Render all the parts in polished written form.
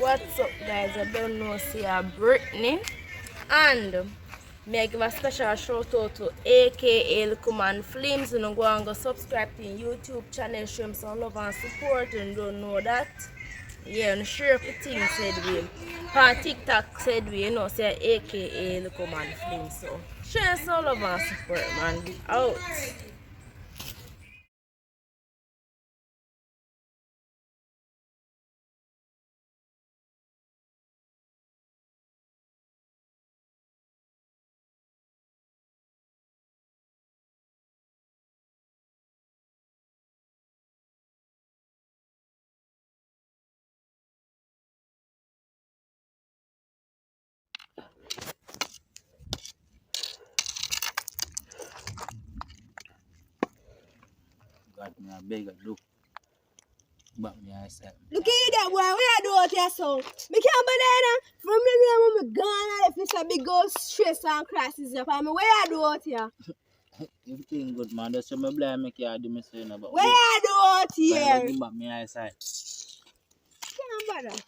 What's up, guys? I don't know, see Brittany, and may I give a special shout out to AKA Command Flames. You know, go and go subscribe to YouTube channel, show him some love and support, and don't know that. Yeah, and share the thing said we. On TikTok said we, you know, say AKA Command Flames. So share some love and support, man. We out. God, me a beg a do. But me I said. Look at that boy, what you do out here so? Me can't banana. From the day when me gone, if it's a big old stress and crisis up, I mean, what you do out here? Everything good, man. That's what me blind make you do me saying about. What you do out here? Give back me eyesight. Can't bother.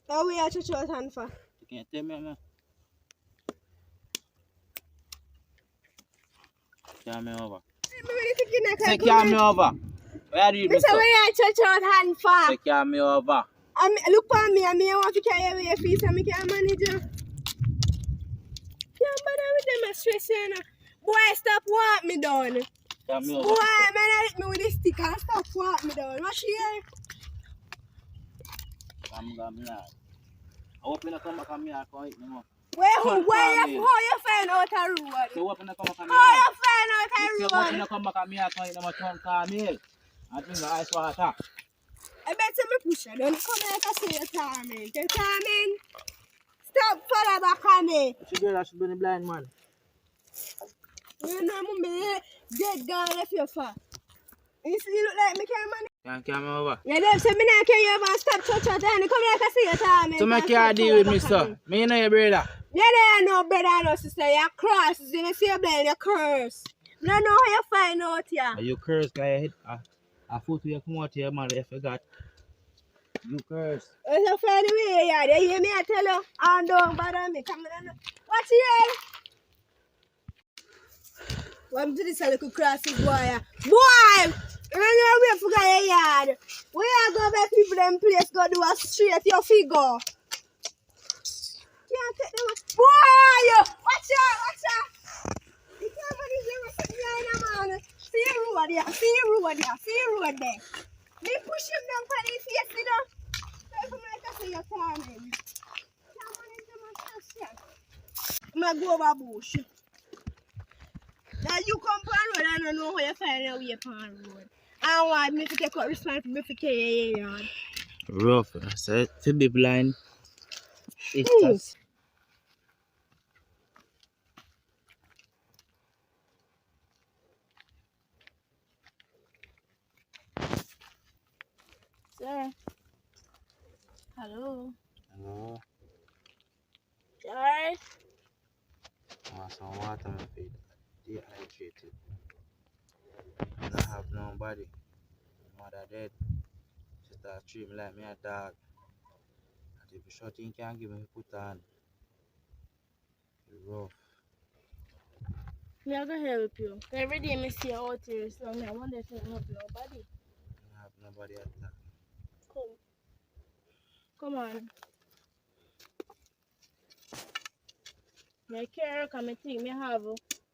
How we are to church hand for? You can't tell me, man. Carry me over. Say carry me over. Where do you do so? We are to church hand for? Say carry me over. Look for me, I want to carry away your feet so I can manage you. Can't bother with them stress, you know. Boy, stop walk me down. Carry me over. Boy, man, I hit me with this stick and stop walk me down. What's here? I'm going to I hope you don't come back and me and come hit me more. How you find out a road? So what you come back and me? How you find out a road? So what you come back and me and come hit me more turn car meal. I think the ice water. I bet you push it. Don't come here to say you're timing. You're timing. Stop follow back on me. She should be the blind man. You know, I'm dead gone if you're far. You see, you look like me carry money. Can't carry me over. Yeah, them say me not carry you over and stop touch your time. Come here to see your timing. So make you deal with me, sir. Me know your brother. Yeah, there no brother and no sister. You're cross. You see your blind, you curse. I don't know how you find out here. Are you curse, guy? Hit a foot will come out here, man. You forgot. You curse. It's a funny way, yeah. They hear me, I tell you. And don't bother me. Come on. Watch here. Welcome to this little crossing, boy. Boy! When you're away from your yard, where you go where people them place go do a straight your figure. Can't take them. Boy! Watch out! You can't manage your sitting behind a man. See your road there. See your road there. Me push him down for the face, you know. So if I make say you're timing. Can't manage them on I'm going to go over bush. Now you come on road, I don't know how you find your way on road. I want me to take out responsibility for your yard. Rough, I said. To be blind. It's just. Sir. Hello. Hello. Alright. I want some water, my feet. Dehydrated. I don't have nobody. Mother dead. She start treat me like me a dog. And if you short thing can't give me put on. It's rough. Me I go help you. Every day I see you out here, so I wonder if you help nobody. I have nobody at that. Come on. My care come I think me have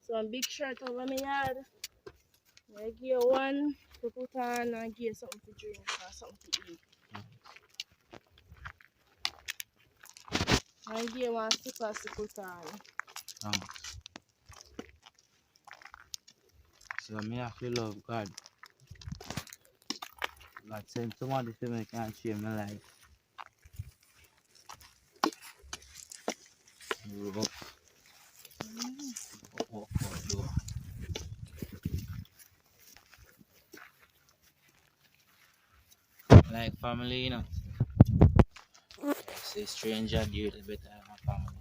some big shirt over my yard. I give you one to put on and give you something to drink or something to eat. I give you one slippers to put on. So me have to love God. God send somebody to me can change my life. Rough. Like family, you know. Say stranger do it better than my family.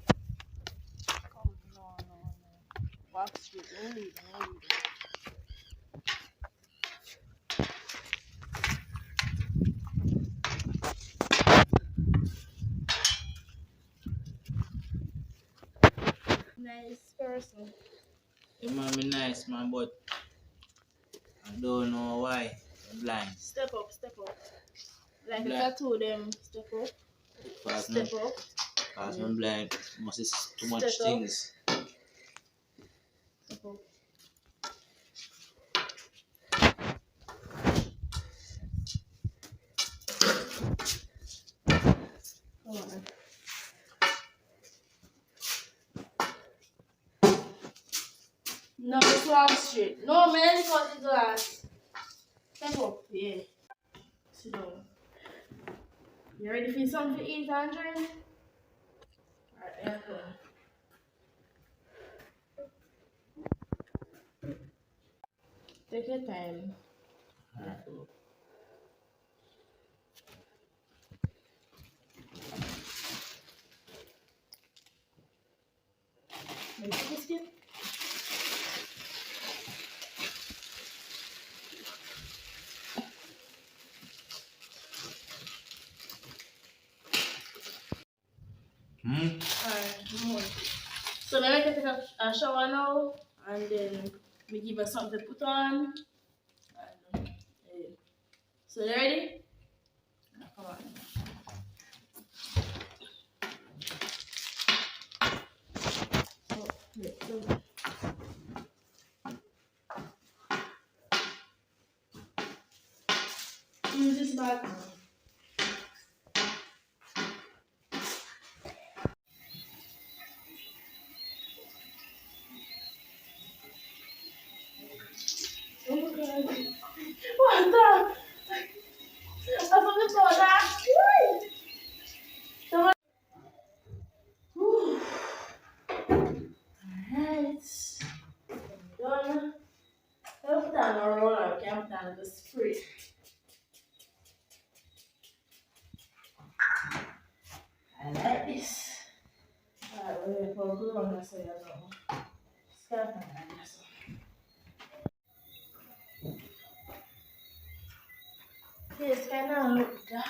Wax Street. No reading. Nice person. You man be nice, man, but I don't know why. I'm blind. Step up. Like Black. if I told them, step up. Fast Step man. up. Fast man blind. Must is too much Step up. things. Step up. Come on. No, it's Wall Street. No, man, it's got the glass. Step up. Yeah. Sit down. You ready for something to eat and drink? Alright, yeah, come. Take your time. Alright. Maybe biscuit? Alright, come on. So let me take a shower now, and then we give her something to put on. And, so you ready? Come on. Oh, yeah, use this bag now. Oh my God. What the? I forgot about that. Whew. Alright. Done. I'll put down a roller, I can put down the spray. I like this. Alright, we're going to put glue on this so you know. Start on this. This kind of look dark.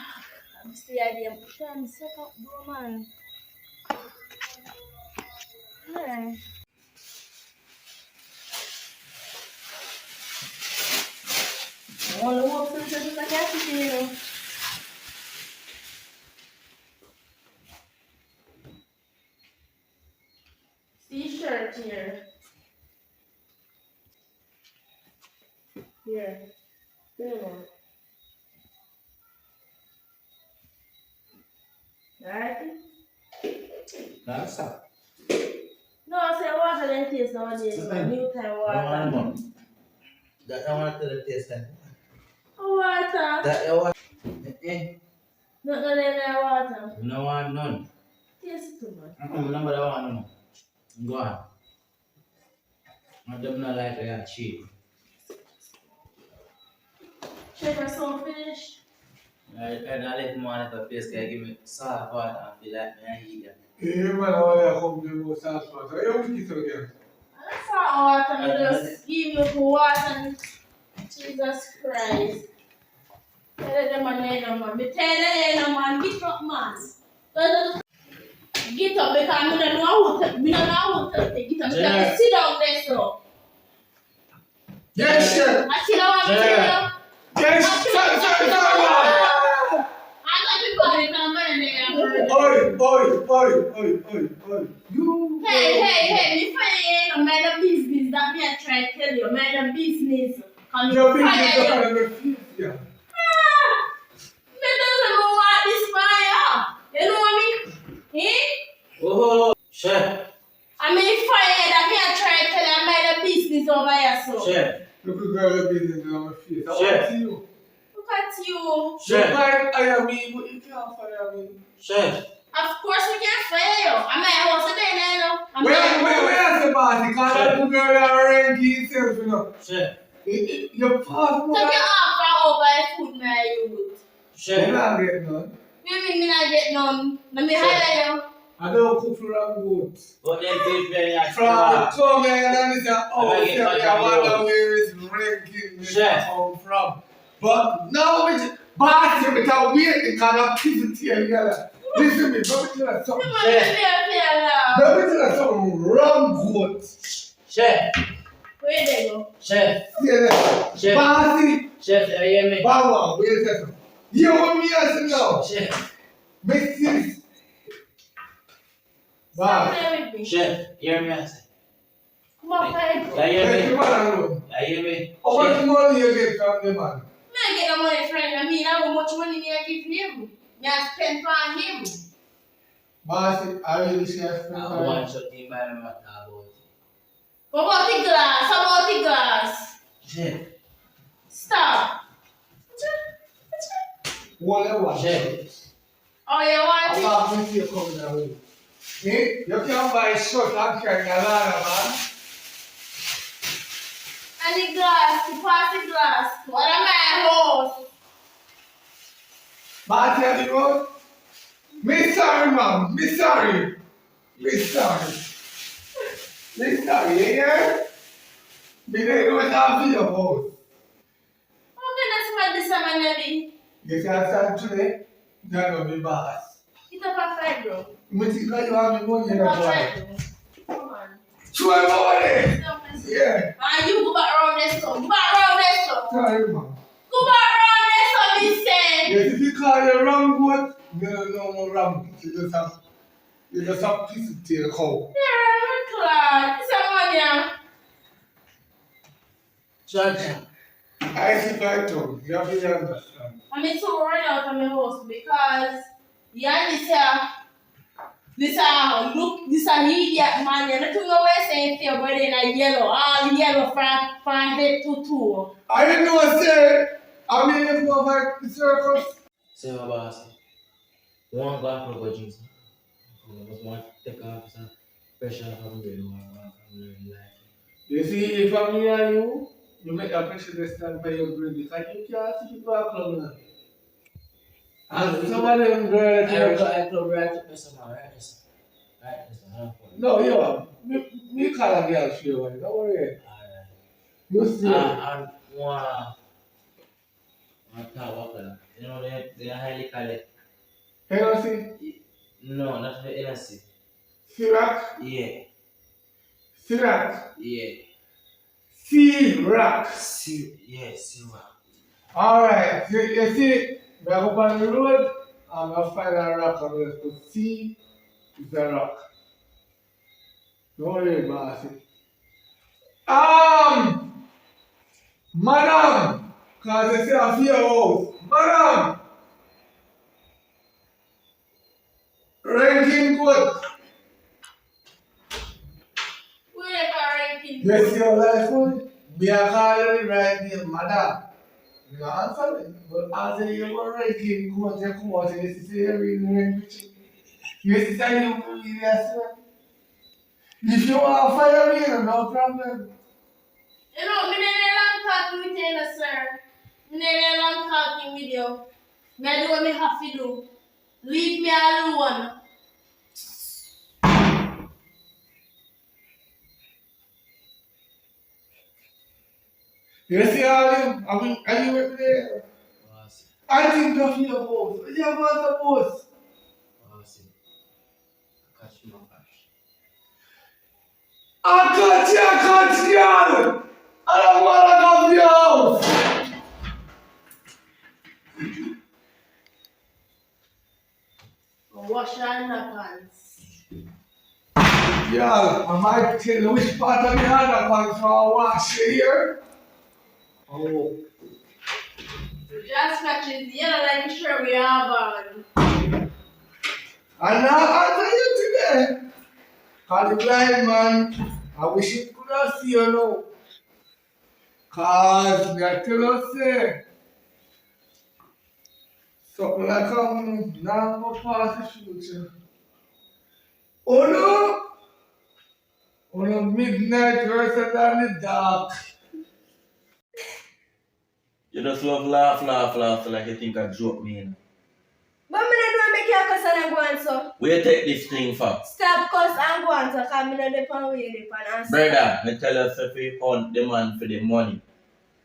I'm still at the time, set up, bro, man. Yeah. I want to walk through the like you know. T-shirt here. Here. Good one. Alright? That's up. No, I say water and taste nowadays. New time water. That I want to taste that. Water. That I want. Not no that water. No want none. Taste too much. Number that one no. Go on. I don't know like they are cheap. Check our song finished. I let more at the place can give me salt water and be like me and eat them. Yeah, man, I want to come to the South Water. You want to get again? That's not water. I just give you for water. Jesus Christ. Tell them man, man. Me tell them man, get up, man. Get up because I don't know how to. Me don't know how to get up. Yeah. Sit down there, so. Yes, sir. I sit down and tell you. Yes, sir. I got people that come in there. Oi. You. Hey, before you ain't mind the business that me I try to tell you, mind the business. Come Your you business fire is you. going to refuse you. Me doesn't know what this fire. You know what I mean? Oh, chef. I mean fire that me I try to tell you, mind the business over here, so. Chef. Look at your business on my face. I Sure. want to see you. Look at you. Chef. You might hire me, but you can't fire me. Chef. Of course we can fire you. I mean, I was there now. Where's the party? Because that girl are ranking himself, you know. Chef. Your passport. Take your offer over food, my youth. You're Chef. not getting none. Maybe me not get none. Let me hire you. I don't cook for them good. But then people are From the strong. tongue and it's a oh, get I cut wonder off. where is ranking this Chef. come from. But now it's bad with a weird kind of piece of tea together. Listen to me, let me tell you something. Let me tell you something wrong good. Chef. Where they go? Chef. Yeah, Chef. Bossy. Chef, you hear me? Baba, wait a second. You want me as now? Chef. Make this. Stop Boss. playing with me. Chef, hear me? I say. Come on, play. You Let hear the me? man alone. You hear me? How much Chef. money you get from the man? I get the money from him. I mean, how much money me I give him? Me I spend for him. Bossy, I really chef. I want to think by my about. How about the glass? How about the glass? Chef. Stop. Whatever. Chef. Oh, you want I'm it? not going to come that way. Eh? You can't buy short and carry a lot of man. And the glass, the plastic glass. What am I house? But I tell you what, me sorry, man. Me sorry. Me sorry. Me sorry, yeah? Me don't know what I'm video about. How can I smell this man, Nelly? You see, I stand today, you're going to be boss. Get up a fight, bro. Me think that you have me money in Get the up a boy. fight, bro. Come on. Show him money. Stop this. Yeah. And you go back around this one. Go back around this one. Sorry, man. Go back around this one, he said. Yes, if you call you wrong goat, you don't know no wrong. You just have piece of tail cow. Yeah, Claude. This is money, yeah. Georgia. I see right now. You have to understand. I'm so run out of my house because yeah, this look, this idiot man. You don't know what I'm saying here, but in a yellow, all yellow from head to toe. I didn't know what to say. I mean, if you have the circus. Say my boss. One God for God Jesus. I just want to take off some pressure from you. You see, if I'm near you, you make a pressure to stand by your brain because you can't see people are clubbing on. And some of them girls, I club right up with some right. no, yo, me call a girl straight away. Don't worry. You see, And one talk about you know they highly call it. Hennessy, No, not the NSC. Sirac, Yeah, Sirac, yeah. Sirac. Yeah, silver. Alright, you see, we are up on the road, and we'll find a rock, and we'll put C is a rock. Don't worry about it. Madam, because they say I see your house. Madam, ranking good. Where the ranking? You see your life good? Me are calling right name, madam. You answer me, but answer you were ranking good, you come out and you say you're reading ranking. You say you really as well. If you want to fire me, no problem. You know, me need a long talking with you, sir. Me need a long talking with you. Me do what me have to do. Leave me alone. You see all them? Are you with me there? Boss. I think of your boss. Your boss a boss. Boss. Catch my cash. I cut you. I don't want to come to your house. Wash your underpants. Yeah, I might tell you which part of the underpants I wash here. Oh. Just scratches yellow like sure we are born. And now I'll tell you today. Cause the blind man, I wish he could have seen you now. Cause they tell us say, something like now go past the future. Oh no! On a midnight versus on the dark. You just love laugh like you think I joke me. But me not do make can't cuss and go on, so. Where you take this thing from? Stop cuss and go on, so. Because I'm not the pan way the pan and Brother, I tell us if we hunt the man for the money.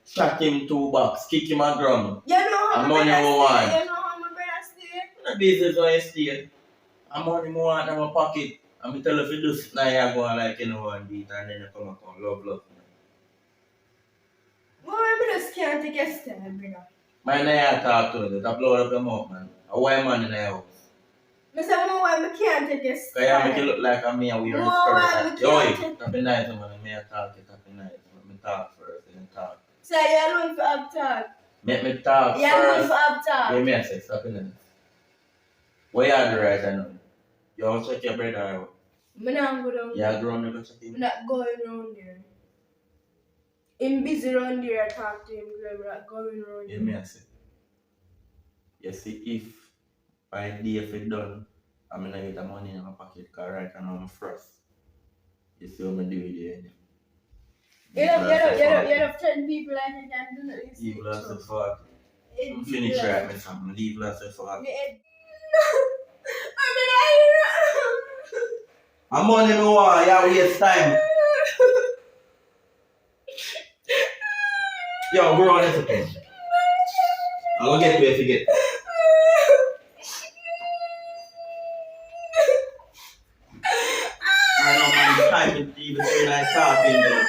Shot him 2 bucks, kick him a ground. You know how And my money brother we want. stay. You know how my brother stay. The business where you stay. And money we want in my pocket. And me tell you if you do sit now you go like you know one beat and then you come and love. Well, I just can't take a step, brother. Man, I talk to you, that blow up your mouth, man. A white man in the house. I said, more why I can't take a step. Because you make it look like I'm me and we are More why first. I Yo, can't that be nice, man. Me I talk, it that be nice. Let me talk first, then talk. So you're alone for up talk. Make me talk You're alone first. for up talk. Give me a say, stop in there. What you do right now? You want to check your brother out? I'm not going down. You grown up to check him? I'm not going around there. I'm busy around there, I talk to him, I'm not going around Give there. me a say. You see, if by day if it done, I'm going to get the money in my pocket because right now I'm frost. You see what I do with you? You don't threaten people like you can do that. Leave last of fuck. I'm finished right now, something. Leave last of fuck. I'm money no one, you waste time. Yo, go on this again. I'll get to it again. I know man, time to even say like talking there.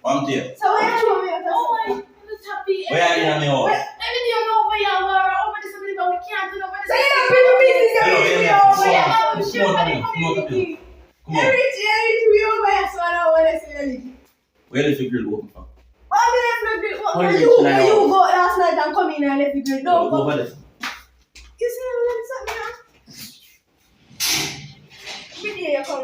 One day. So where are you? Where are you in my house? Everything over here, over this, but we can't do over this. So you don't bring the business, everything over here. Smoke up. Come on. Everything we over here, so I don't want to say anything. Where the figure open from? Why did I left the grill? Where You go last night and come in and left the grill. Don't Go go. over there. You see how I'm something now? Video, you come.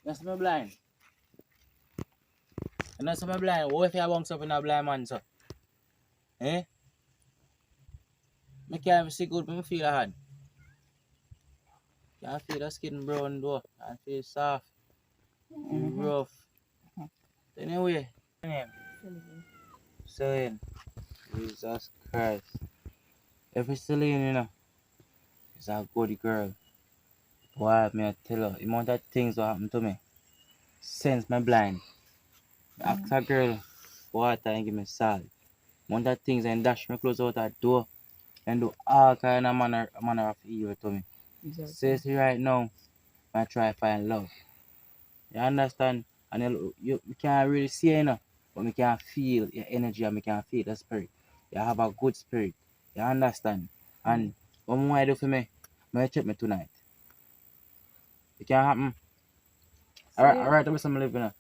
That's my blind. And that's my blind. What if you bounce up in a blind man, so? Eh? I can't even see good, but I feel hard. Can't feel the skin brown though. Can't feel soft. Rough. Anyway. Celine. Jesus Christ. Every Celine, you know, is a good girl. Why me I tell her, the amount of things that happen to me. Since my blind. I ask a girl water and give me salt. Amount of things and dash me close out that door and do all kind of manner of evil to me. Exactly. Seriously right now, I try to find love. You understand? And you can't really see it, you know, but me can feel your energy and me can feel the spirit. You have a good spirit. You understand? And what more I do for me, I check me tonight. It can happen. So alright, I'm some living now.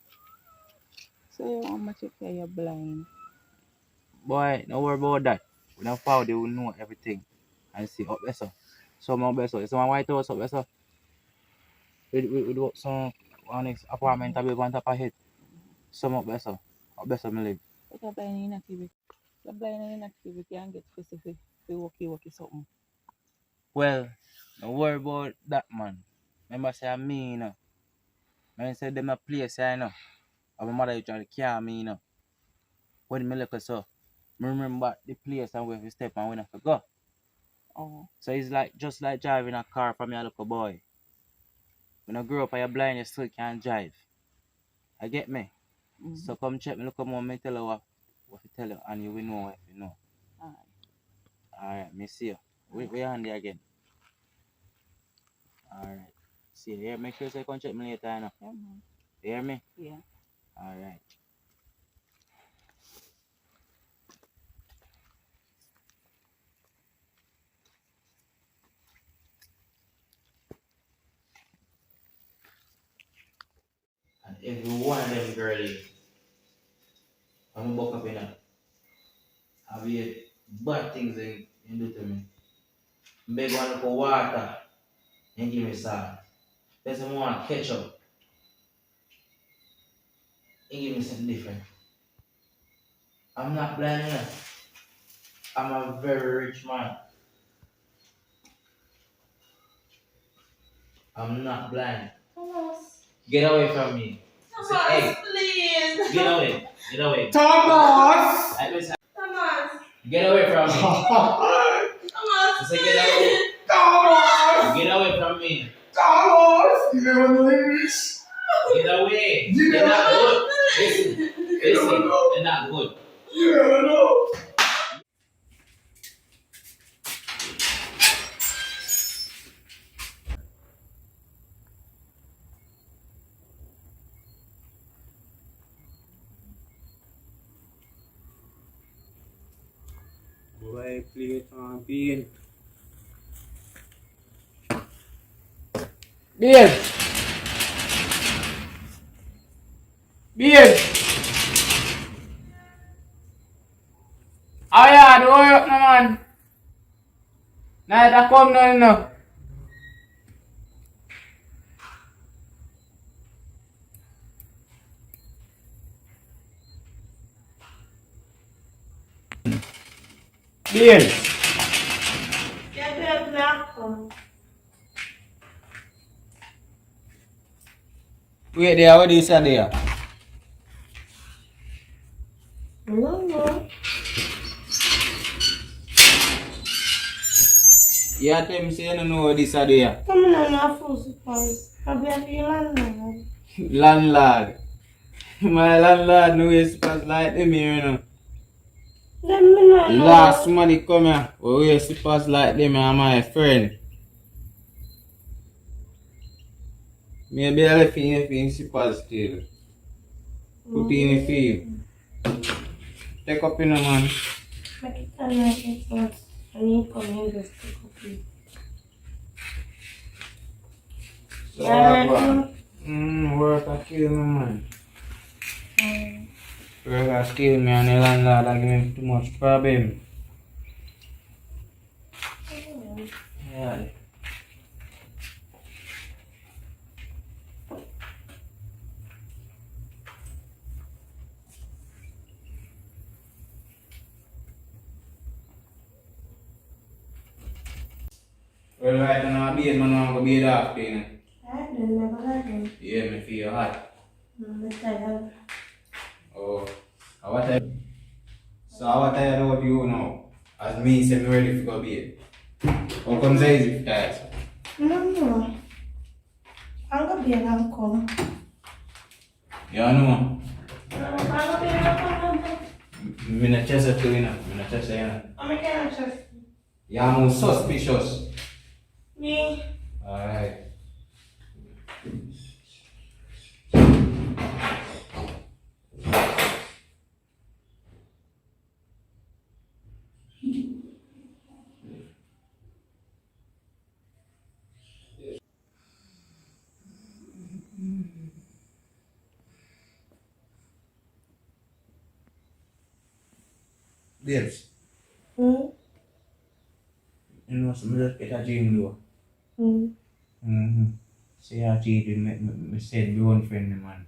So you want me to say you're blind? Boy, don't worry about that. When I found they will know everything and see up there. So my best. It's my white house up there. We do some one next apartment I build on top of it. Some up there. Up there me live. But you're blind and inactive. You're blind and inactive. You can't get specific. You walkie something. Well, don't worry about that, man. Remember say me, you know. I said them a place, you know. And my mother trying to carry me, you know. When me look so, I remember the place and where we step and when I forgot. Oh. So it's like just like driving a car from your little boy. When I grow up and you're blind, you still can't drive. I get me? Mm-hmm. So come check me, look at me tell you what to tell you and you will know what you know. Alright, me see you. We're handy again. Alright. See you. Yeah, make sure you come check me later, you know. Yeah, man. You hear me? Yeah. Alright. And every one of them girlies, I'm buck up in there. Have you bad things you do to me? Beg one for water and give me salt. There's some more ketchup and give me something different. I'm not blind enough. I'm a very rich man. I'm not blind. Thomas. Get away from me. Say, Thomas, hey, please. get away. Get away. Thomas! Thomas. Get away from me. Thomas. I say, get away. Thomas! Get away from me. Thomas! You never know English. Get away. You They're never not know. good. Listen, they're not good. You never know. Boy, play champion. Beard! Beard! Oh yeah, don't worry up no man. Now that come down now. Beard! Yeah, they're black one. Wait there, what do you say there? No. Yeah, tell me say you don't know what this are there. Come on, I'm full surprise. I'll be at your landlord. Landlord. My landlord know his supposed like them here, you know. Let me know. Last money come here. We supposed like them and my friend. Maybe I left in your supposed still. Put in the field. Take up in the man. Make it a night response. I need to come in just to copy. So Yeah, work a kill me man. Work a kill me and the landlord a give me too much problem. Yeah. Well, right now, beard man want to beard after, you know. I don't never had them. Yeah, me feel hot. I'm tired. Oh, what I so what I do with you now? As me say me ready to go beard. How come say easy for that? No. I'm going to be an come. You know? I'm going to be an come. Me not chest it too, you know. Me not chest it, you know. I'm going to just. You are more suspicious. Me. Alright. Babes, you know some just get a dream though. Say I cheated, me said me one friend man.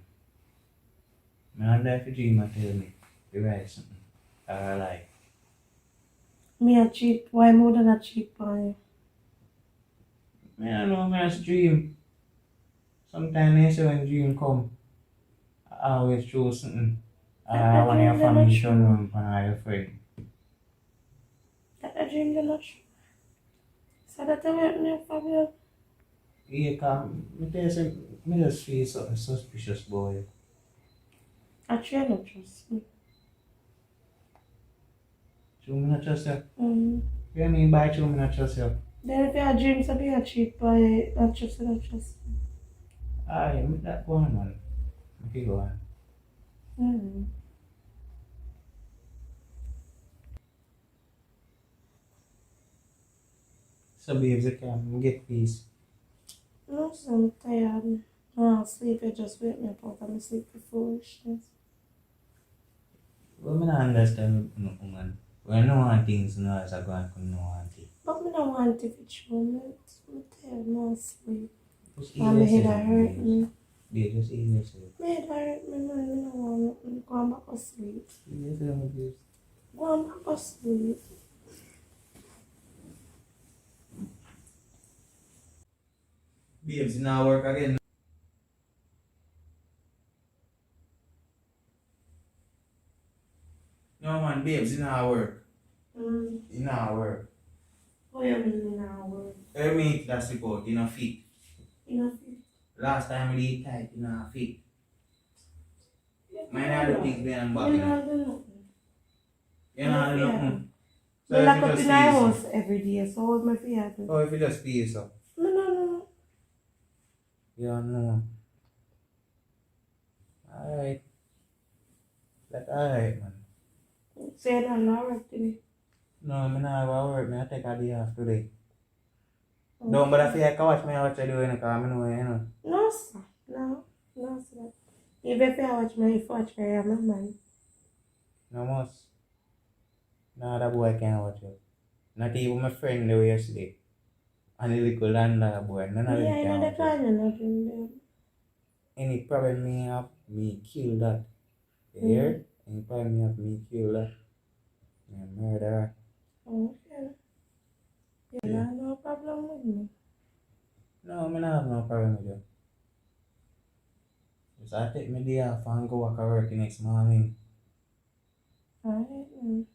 Me and like a dream and tell me the right something. I like. Me a cheat. Why more than a cheat boy? Me I know me as dream. Sometimes they say when dream come, I always choose something. I want your family show them and your friend. That a dream the not true. So that I went me for you. Yeah, come. Me tell you something, me just feel something suspicious boy. I try not trust me. So me not trust you. What What you mean by true me not trust you? then if you have dreams of being a cheat boy, not trust me. Aye, me that go on man. Me go on. So babes, you can get peace. No, so I'm tired. No, I'll sleep. You just wake me up out of my sleep for foolishness. Well, I don't understand nothing, man. When I know one things, no, as I go and couldn't know one thing. But I don't want to be true. I'm tired, no sleep. Just My easy head yourself, hurt man. me. Yeah, just easy yourself. My head hurt me, man. I don't want to go back to sleep. Easy yourself, please. Go back to sleep. Babes, now work again. No, man, babes, it not work. It not work. What you mean now, work? I mean, that's the out, you know, fit. You know, Last time I did tight, you know, fit. Mine are the things behind back, you you know. know, do nothing. You know, I don't know. I So lock if you up just in my stay house so. every day, so what my fear do? Oh, if you just stay so. No. You don't know. Alright. Like, alright, man. Say that not work today. No, I'm not going to work. I take a day off today. Don't bother if you can watch me what you doing, because I know, you know. No, sir. No, sir. Even if I watch my, I'm a man. No must. No, that boy can't watch you. Not even my friend there yesterday. And the little landlord boy, none of them Yeah, I know can the watch you. plan, you know, nothing. Any problem me have, me kill that. You hear? Any problem me have, me kill that. Me a murderer. Okay. You Yeah. have no problem with me. No, I don't have no problem with you. Just I take my day off and go work the next morning. Alright.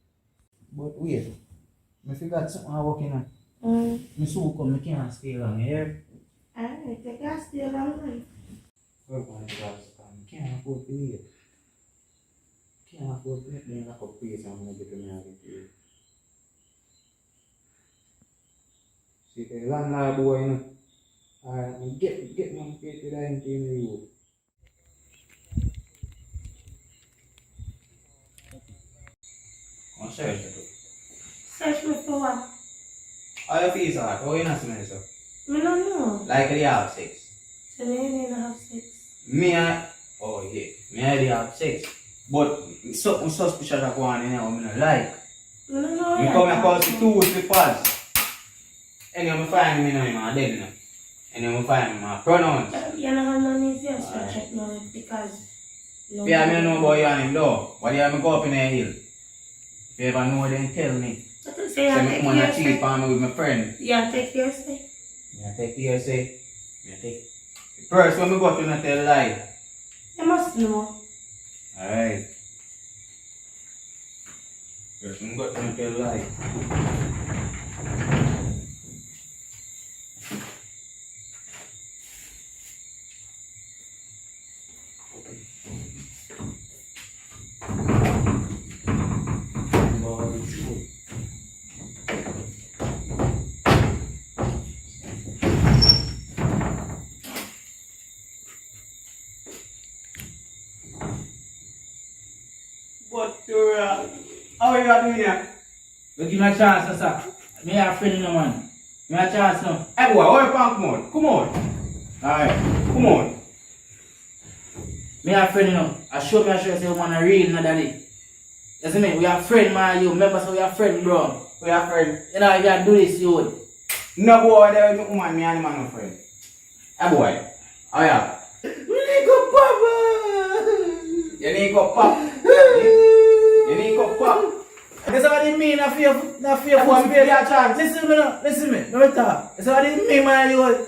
But wait, I forgot something I work in on. Mm. My soul come, I can't stay long, you hear? Alright, take a stay long night. Work on the jobs, I can't afford to wait. Can't afford to let me lock up place and I'm going to get me out of here. See, the landlord boy, you know, alright, get my face with that in the road. I'll show you that. Search me for what? How you feel, sir? How you not smell, sir? Me don't know. Like they have sex. So they need to have sex. Oh yeah, me I dey have sex. But something suspicious that go on in here, I don't like. Me don't know. Me come here cause the two slippers. Anyway, I find me now, I'm dead now. Anyway, I find my pronouns. You know how many is yours to check now because... Yeah, I don't know about you and him though. But yeah, I go up in the hill. If you ever know, then tell me. Say Say me come on a chill for me with my friend. Yeah, take your say. Yeah, take the say. Yeah, take. First, when we go to not tell lie. You must know. Alright. First, when we go to not tell lie. But how are you doing here? But give me a chance, sir. Me a friend, no man. Me a chance, no. Hey boy, how you come on? Come on. Alright. Come on. Me a friend, no. I show say you want a real, no daddy. You see me? We are friend, man. You remember, so we are friend, bro. We are friend. You know, if you do this, you would. No boy, there is no woman, me and the man no friend. Hey boy, how ya? You need go pop. You need go pop. That's what I mean, not fear, Hey boy, me give you a chance. Listen me, no. Listen me. No talk. That's what I mean, man. You would.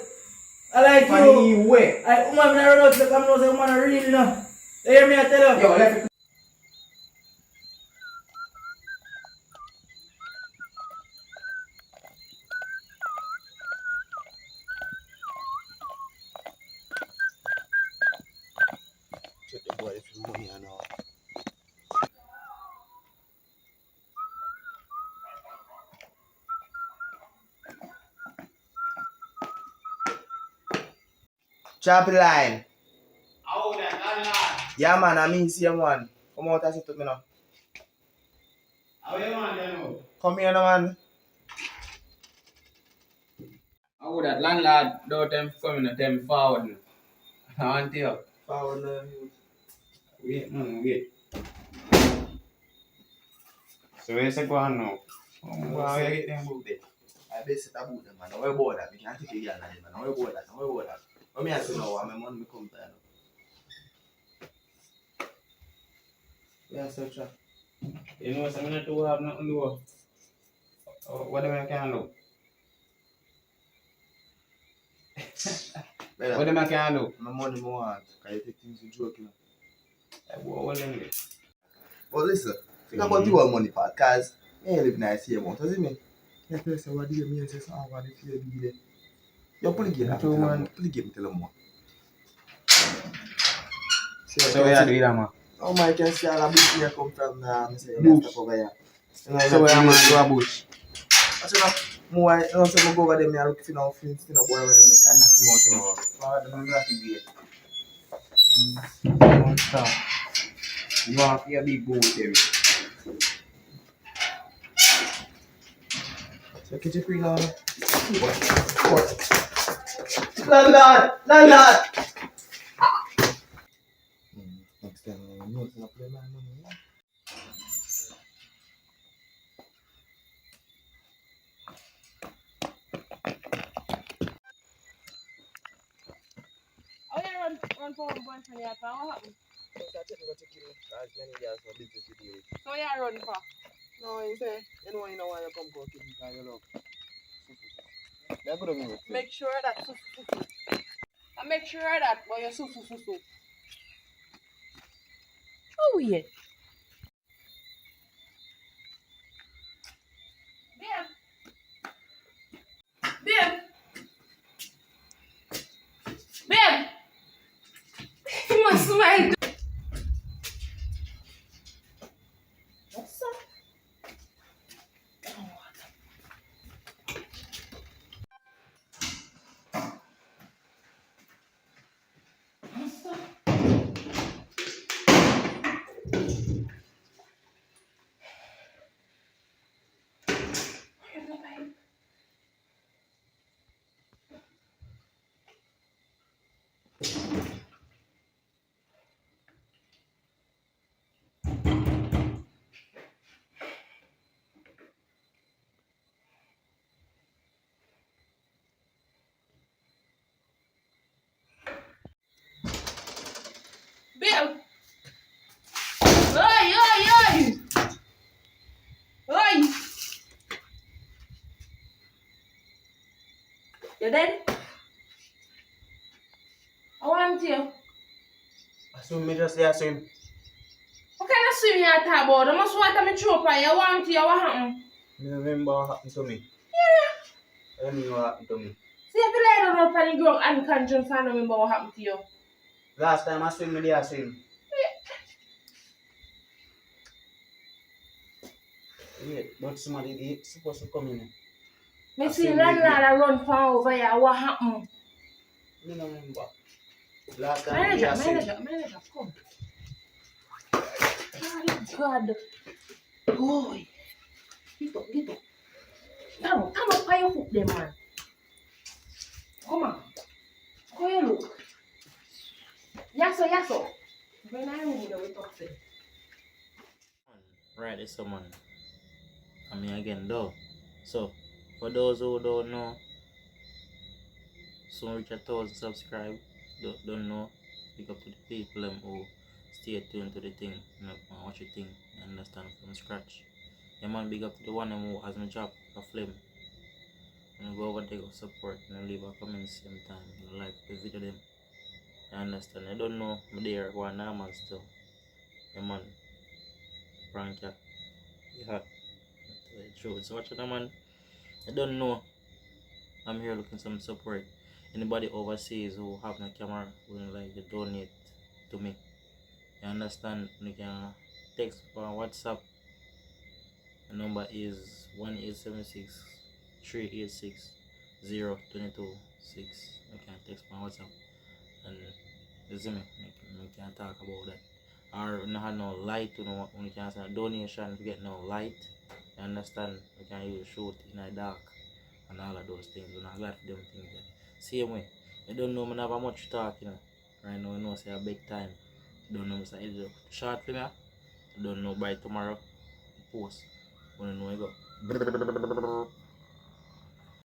I like Funny you. way. I woman, I run out to come, say woman, real, no. You hear me? I tell you. Yo, let me. Check the boy for money and all. Chop line. How that, landlord? Yeah man, I mean same one. Come out and sit with me now. How you man, you know? Come here now man. How that, landlord? Don't tell me coming and tell me forward. I want you. Forward now. Wait, man, wait. So where's the go on now? Wow, you get them book there. I bet sit about them, man. Don't worry about that. We can't take a girl, man. Don't worry about that. Don't worry about that. What me I say now? My money come to you. Yeah, search up. You know, some minute to have nothing to do. What do I can do? What do I can do? My money more hard. Can you take things with joke, you know? What do you But listen, think about you all money part, cause you ain't live nice here, man. Does it mean? You tell us what do you mean? Say, oh, what if you be there? You're pulling game, man. Pulling game, tell them more. So where do you man? Oh my, can see all the bush here come from say, bush over here. So where am I do a bush? I said, more, you know, so I go over there, I look for no friends, you know, boy, over there, make I knock him out, you know. Oh, the man got to be Don't stop. You want to be a big boat there. so catch your green on. Landlord! Landlord! Next time, I know it's not play my money. Oh yeah, run for one boyfriend here, what happened? So yeah, run for. No, you say, you know why you come go kill me, because you love. They're good of me. Make sure that I make sure that boy you're so. Oh yeah. Babe. Babe. You must smile. What's up? Babe. Oi, oi, oi. Oi. You dead? I want you. I saw me just there, swim. What kind of swim you talk about? I must want me throw up. You want you, what happened? I remember what happened to me. I don't know what happened to me. See if you lay down up on the ground unconscious and remember what happened to you. Last time I swim, me there swim. Yeah, but somebody did supposed to come in. Me I see swim with landlord run for over here. What happened? me don't remember. Last time me Manager, there swim. manager, come. God. Boy. Get up, get up. Come up by your foot there, man. Come on. Go here, look. Yaso, yaso. When I move there, we talk to you. Right, it's someone. I mean again though. So for those who don't know, soon reach 1,000 subscribe. Don't know. Pick up to the people who stay tuned to the thing, you know, and watch the thing, and understand from scratch. Yeah man, big up to the one who has my job, a flame. And go over there, go support, and leave a comment same time, and like the video them. I understand. I don't know I'm there one normal still. Yeah man, prank ya. Yeah. True. So watch it man. I don't know. I'm here looking some support. Anybody overseas who have no camera would like to donate to me. You understand? You can text or WhatsApp. The number is 1876 386 0226. You can text my WhatsApp and you see me. We can talk about that. Or not have no light, you know, when you can send a donation to get no light. You understand? We can use shoot in the dark and all of those things. We're not glad for them things there. Same way. You don't know me never much talk, you know. Right now you know say a big time. You don't know me say short for me. You don't know by tomorrow post. Wanna know I go.